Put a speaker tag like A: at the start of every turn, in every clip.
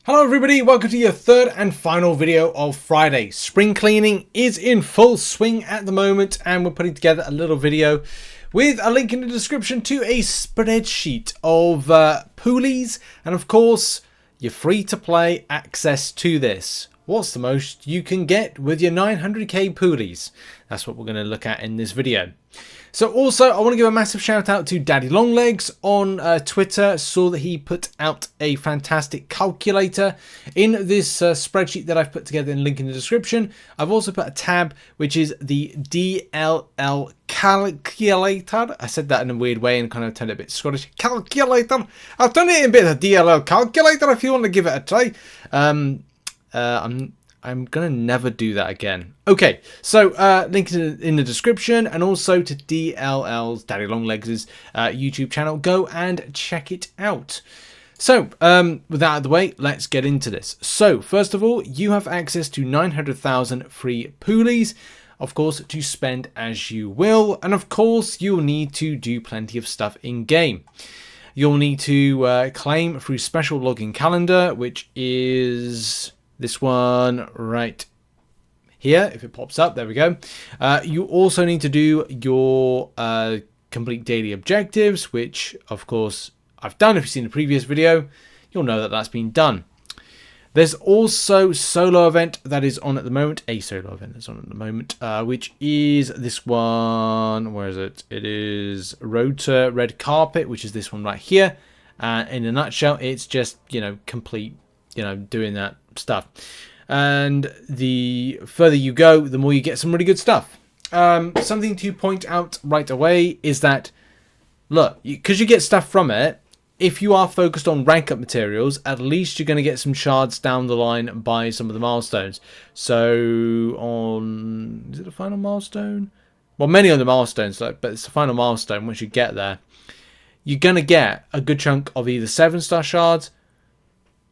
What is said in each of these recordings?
A: Hello everybody, welcome to your third and final video of Friday. Spring cleaning is in full swing at the moment and we're putting together a little video with a link in the description to a spreadsheet of poolies, and of course you're free to play access to this. What's the most you can get with your 900k poolies? That's what we're going to look at in this video. So also, I want to give a massive shout out to Daddy Longlegs on Twitter. Saw that he put out a fantastic calculator in this spreadsheet that I've put together and link in the description. I've also put a tab which is the DLL calculator. I said that in a weird way and kind of turned it a bit Scottish. Calculator. I've done it in a bit of DLL calculator if you want to give it a try. I'm gonna never do that again. Okay, so link in the description, and also to DLL's Daddy Longlegs' YouTube channel. Go and check it out. So with that out of the way, let's get into this. So first of all, you have access to 900,000 free poolies, of course, to spend as you will, and of course you'll need to do plenty of stuff in game. You'll need to claim through special login calendar, which is this one right here, if it pops up, there we go. You also need to do your complete daily objectives, which of course I've done. If you've seen the previous video, you'll know that that's been done. There's also solo event that is on at the moment, a solo event that's on at the moment, which is this one. Where is it? It is Road to Red Carpet, which is this one right here. In a nutshell, it's just, complete, doing that stuff, and the further you go, the more you get some really good stuff. Something to point out right away is that, look, because you get stuff from it, if you are focused on rank up materials, at least you're going to get some shards down the line by some of the milestones. So on, is it the final milestone? Well, many of the milestones, but it's the final milestone. Once you get there, you're going to get a good chunk of either 7-star shards,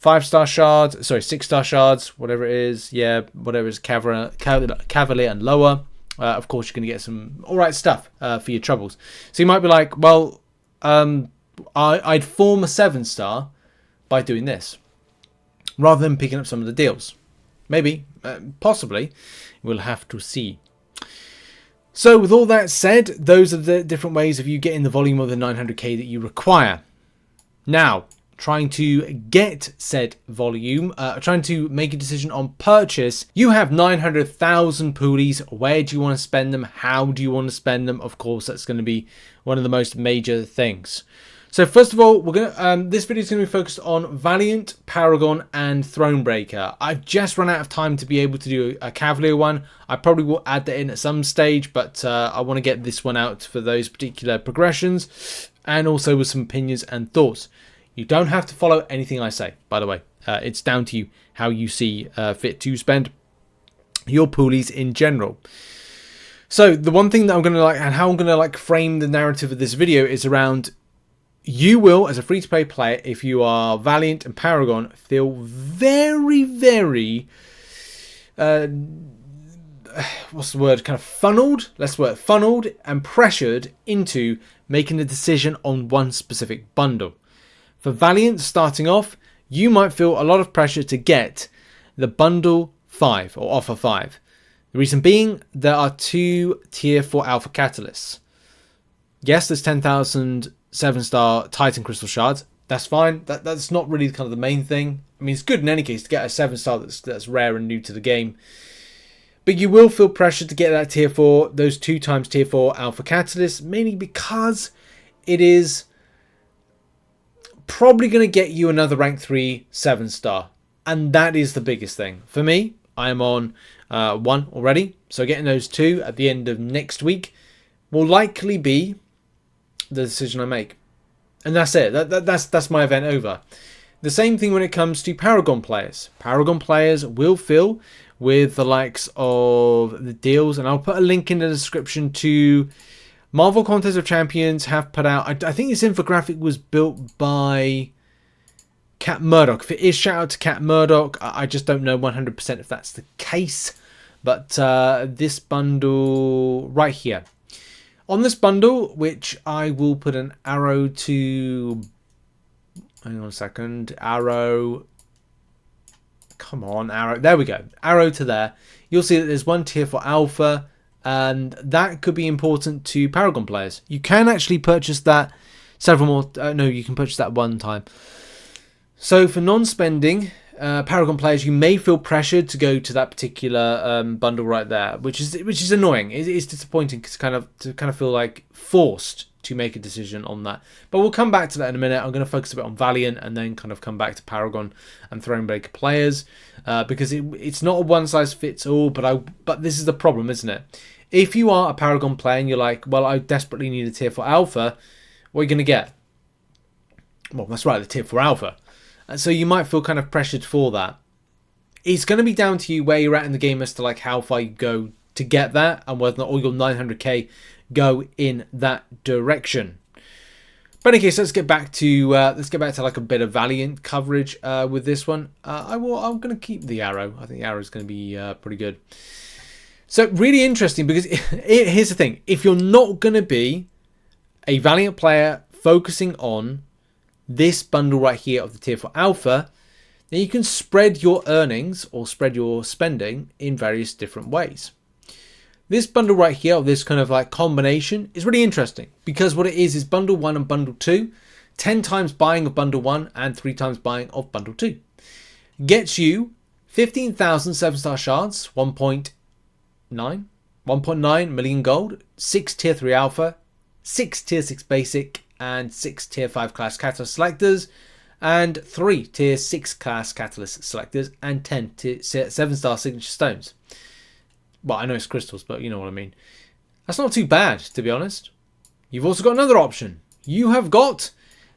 A: 5-star shards, sorry, 6-star shards, whatever it is, yeah, whatever is Cavalier and lower. Of course, you're going to get some alright stuff for your troubles. So you might be like, well, I'd form a 7-star by doing this, rather than picking up some of the deals. Maybe, possibly, we'll have to see. So with all that said, those are the different ways of you getting the volume of the 900k that you require. Now, trying to get said volume, trying to make a decision on purchase, you have 900,000 poolies. Where do you want to spend them? How do you want to spend them? Of course, that's going to be one of the most major things. So first of all, we're gonna this video is going to be focused on Valiant, Paragon, and Thronebreaker. I've just run out of time to be able to do a Cavalier one. I probably will add that in at some stage, but I want to get this one out for those particular progressions, and also with some opinions and thoughts. You don't have to follow anything I say, by the way. It's down to you how you see fit to spend your poolies in general. So the one thing that I'm going to and how I'm going to frame the narrative of this video is around, you will, as a free-to-play player, if you are Valiant and Paragon, feel very, very what's the word? Kind of funneled. That's the word. Funneled and pressured into making a decision on one specific bundle. For Valiant, starting off, you might feel a lot of pressure to get the bundle 5 or offer 5. The reason being, there are 2 tier 4 alpha catalysts. Yes, there's 10,000 7-star Titan crystal shards. That's fine. That's not really kind of the main thing. I mean, it's good in any case to get a 7-star that's rare and new to the game. But you will feel pressure to get that tier 4, those 2 times tier 4 alpha catalysts, mainly because it is probably going to get you another rank 3 7-star, and that is the biggest thing for me. I am on 1 already, so getting those 2 at the end of next week will likely be the decision I make, and that's it. That's my event over. The same thing when it comes to Paragon players. Paragon players will fill with the likes of the deals, and I'll put a link in the description to Marvel Contest of Champions have put out, I think this infographic was built by Cat Murdoch. If it is, shout out to Cat Murdoch. I just don't know 100% if that's the case. But this bundle right here. On this bundle, which I will put an arrow to... Hang on a second. Arrow come on, arrow. There we go. Arrow to there. You'll see that there's one tier for alpha, and that could be important to Paragon players. You can actually purchase that several more. No, you can purchase that one time. So for non-spending Paragon players, you may feel pressured to go to that particular bundle right there, which is annoying. It's disappointing to kind of feel like forced to make a decision on that. But we'll come back to that in a minute. I'm going to focus a bit on Valiant and then kind of come back to Paragon and Thronebreaker players because it's not a one-size-fits-all, but this is the problem, isn't it? If you are a Paragon player and you're like, well, I desperately need a tier 4 alpha, what are you going to get? Well, that's right, the tier 4 alpha. So you might feel kind of pressured for that. It's going to be down to you where you're at in the game as to like how far you go to get that and whether or not all your 900k go in that direction. But in case, let's get back to like a bit of Valiant coverage with this one. I'm going to keep the arrow. I think the arrow is going to be pretty good. So really interesting because here's the thing: if you're not going to be a Valiant player focusing on this bundle right here of the tier 4 alpha, then you can spread your earnings or spread your spending in various different ways. This bundle right here, or this kind of like combination, is really interesting because what it is bundle 1 and bundle 2, 10 times buying of bundle 1 and 3 times buying of bundle 2. Gets you 15,000 7-star shards, 1.9 million gold, 6 tier 3 alpha, 6 tier 6 basic, and 6 tier 5 class catalyst selectors, and 3 tier 6 class catalyst selectors, and 10 tier 7-star signature stones. Well, I know it's crystals, but you know what I mean. That's not too bad, to be honest. You've also got another option. You have got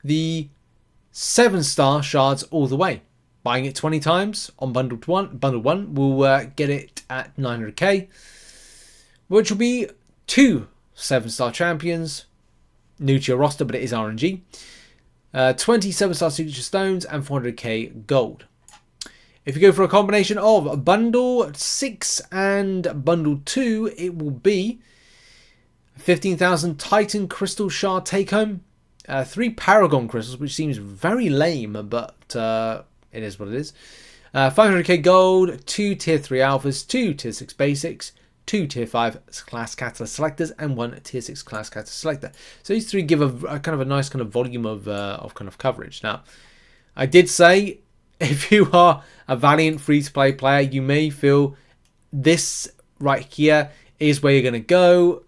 A: the 7-star shards all the way. Buying it 20 times on bundle 1 will get it at 900k, which will be 2 7-star champions, new to your roster, but it is RNG. 20 7-star signature stones and 400k gold. If you go for a combination of bundle 6 and bundle 2, it will be 15,000 Titan crystal shard take home, 3 Paragon crystals, which seems very lame, but it is what it is. 500k gold, 2 tier 3 alphas, 2 tier 6 basics, 2 tier 5 class catalyst selectors, and 1 tier 6 class catalyst selector. So these 3 give a kind of a nice kind of volume of kind of coverage. Now, I did say if you are a Valiant free-to-play player, you may feel this right here is where you're going to go.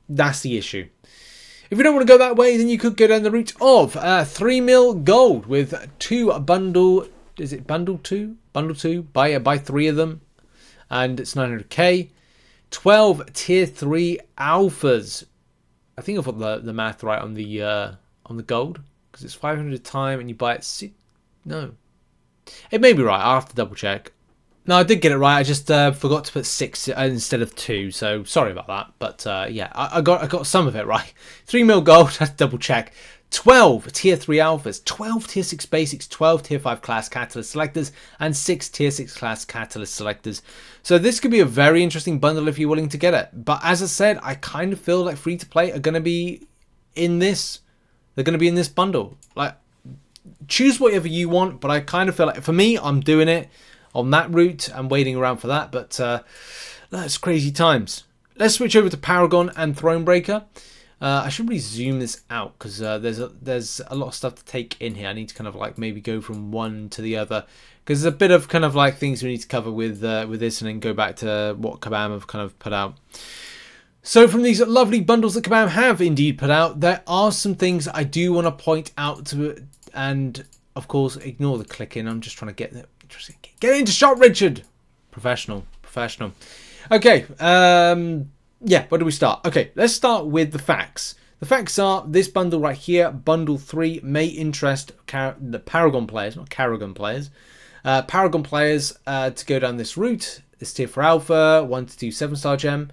A: That's the issue. If you don't want to go that way, then you could go down the route of 3 mil gold with 2 bundle. Is it bundle 2? Bundle 2. Buy 3 of them, and it's 900k. 12 tier 3 alphas. I think I've got the math right on the gold because it's 500 a time, and you buy it. No, it may be right. I'll have to double check. No, I did get it right. I just forgot to put 6 instead of 2. So sorry about that. But yeah, I got some of it right. 3 mil gold. I have to double check. 12 tier 3 alphas, 12 tier 6 basics, 12 tier 5 class catalyst selectors, and 6 tier 6 class catalyst selectors. So this could be a very interesting bundle if you're willing to get it. But as I said, I kind of feel like free to play are going to be in this. They're going to be in this bundle. Like, choose whatever you want, but I kind of feel like for me, I'm doing it on that route. I'm waiting around for that, but that's crazy times. Let's switch over to Paragon and Thronebreaker. I should really zoom this out because there's a lot of stuff to take in here. I need to kind of like maybe go from one to the other because there's a bit of kind of like things we need to cover with this, and then go back to what Kabam have kind of put out. So from these lovely bundles that Kabam have indeed put out, there are some things I do want to point out to it, and of course ignore the clicking. I'm just trying to get into shot, Richard. Professional. Okay. Yeah, where do we start? Okay, let's start with the facts. The facts are this bundle right here, bundle 3, may interest the Paragon players, not Paragon players. Paragon players to go down this route, this tier 4 alpha, 1 to 2 7-star gem,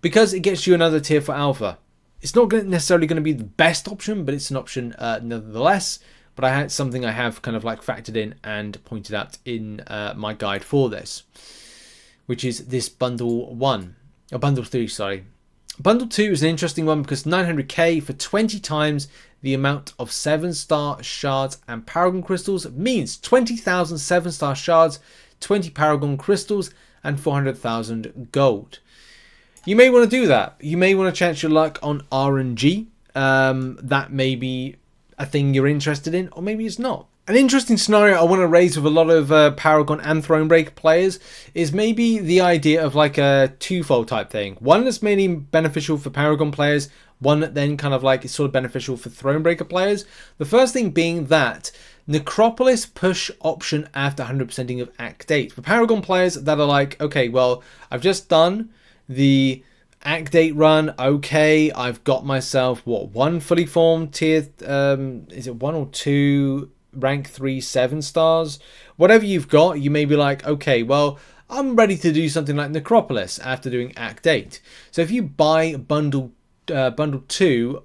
A: because it gets you another tier 4 alpha. It's not necessarily going to be the best option, but it's an option nevertheless. But I had something I have kind of like factored in and pointed out in my guide for this, which is this bundle 1. Bundle 3, sorry. Bundle 2 is an interesting one because 900k for 20 times the amount of 7-star shards and Paragon crystals means 20,000 7-star shards, 20 Paragon crystals, and 400,000 gold. You may want to do that. You may want to chance your luck on RNG. That may be a thing you're interested in, or maybe it's not. An interesting scenario I want to raise with a lot of Paragon and Thronebreaker players is maybe the idea of like a twofold type thing. One that's mainly beneficial for Paragon players, one that then kind of like is sort of beneficial for Thronebreaker players. The first thing being that Necropolis push option after 100%ing of Act 8. For Paragon players that are like, okay, well, I've just done the Act 8 run, okay, I've got myself, what, one fully formed tier, is it 1 or 2 rank 3 7 stars? Whatever you've got, you may be like, okay, well, I'm ready to do something like Necropolis after doing Act 8. So if you buy bundle 2,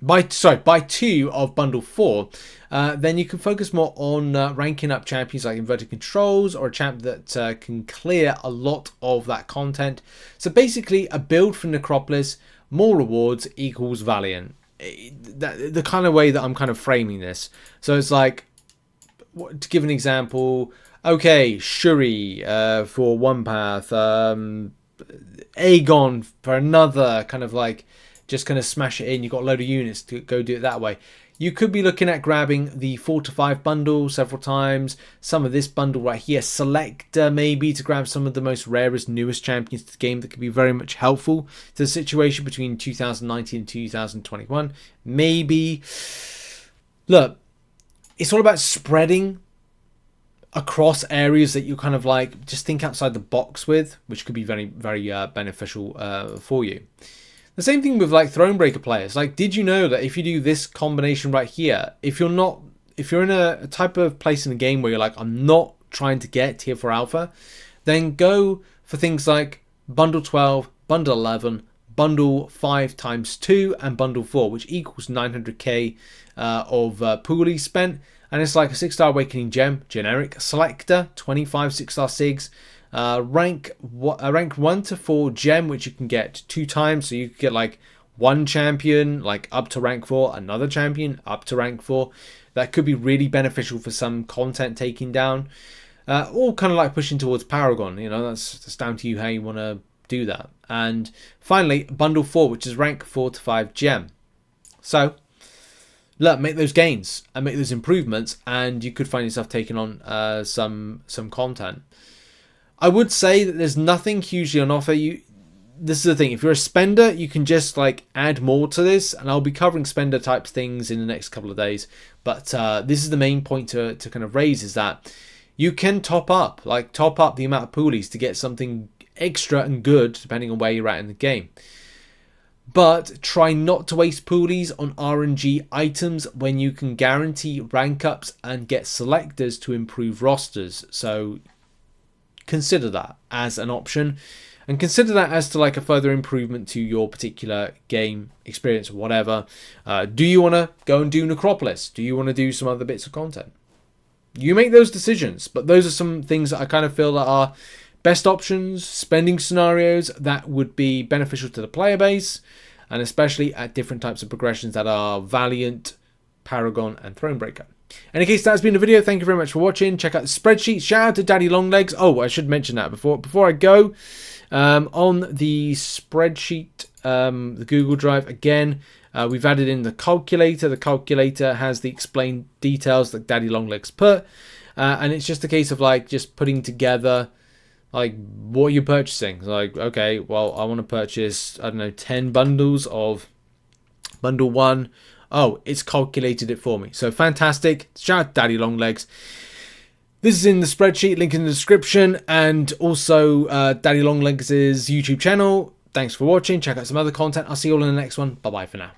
A: buy 2 of bundle 4, then you can focus more on ranking up champions like Inverted Controls or a champ that can clear a lot of that content. So basically a build for Necropolis, more rewards equals Valiant. The kind of way that I'm kind of framing this. So it's like, to give an example, okay, Shuri for one path, Aegon for another, kind of like just kind of smash it in. You've got a load of units to go do it that way. You could be looking at grabbing the 4 to 5 bundle several times. Some of this bundle right here. Select maybe to grab some of the most rarest, newest champions to the game that could be very much helpful to the situation between 2019 and 2021. Maybe. Look, it's all about spreading across areas that you kind of like just think outside the box with, which could be very, very beneficial for you. The same thing with like Thronebreaker players. Like, did you know that if you do this combination right here, if you're in a type of place in the game where you're like, I'm not trying to get tier 4 alpha, then go for things like bundle 12, bundle 11, bundle 5 times 2, and bundle 4, which equals 900k of Poolies spent. And it's like a 6-star Awakening Gem, generic, Selector, 25 6-star SIGs, rank 1 to 4 gem, which you can get 2 times, so you could get like one champion like up to rank 4, another champion up to rank 4. That could be really beneficial for some content taking down, or kind of like pushing towards Paragon. You know, that's down to you how you want to do that. And finally, bundle 4, which is rank 4 to 5 gem. So look, make those gains and make those improvements, and you could find yourself taking on some content. I would say that there's nothing hugely on offer. This is the thing. If you're a spender, you can just like add more to this, and I'll be covering spender type things in the next couple of days. But this is the main point to kind of raise, is that you can top up the amount of Poolies to get something extra and good depending on where you're at in the game. But try not to waste Poolies on RNG items when you can guarantee rank ups and get selectors to improve rosters. So consider that as an option, and consider that as to like a further improvement to your particular game experience or whatever. Do you want to go and do Necropolis? Do you want to do some other bits of content? You make those decisions, but those are some things that I kind of feel that are best options, spending scenarios that would be beneficial to the player base, and especially at different types of progressions that are Valiant, Paragon, and Thronebreaker. In any case, that's been the video. Thank you very much for watching. Check out the spreadsheet. Shout out to Daddy Longlegs. Oh, I should mention that before I go. On the spreadsheet, the Google Drive, again, we've added in the calculator. The calculator has the explained details that Daddy Longlegs put. And it's just a case of like just putting together like what you're purchasing. Like, okay, well, I want to purchase, I don't know, 10 bundles of bundle 1. Oh, it's calculated it for me. So fantastic. Shout out to Daddy Longlegs. This is in the spreadsheet, link in the description, and also Daddy Longlegs' YouTube channel. Thanks for watching. Check out some other content. I'll see you all in the next one. Bye-bye for now.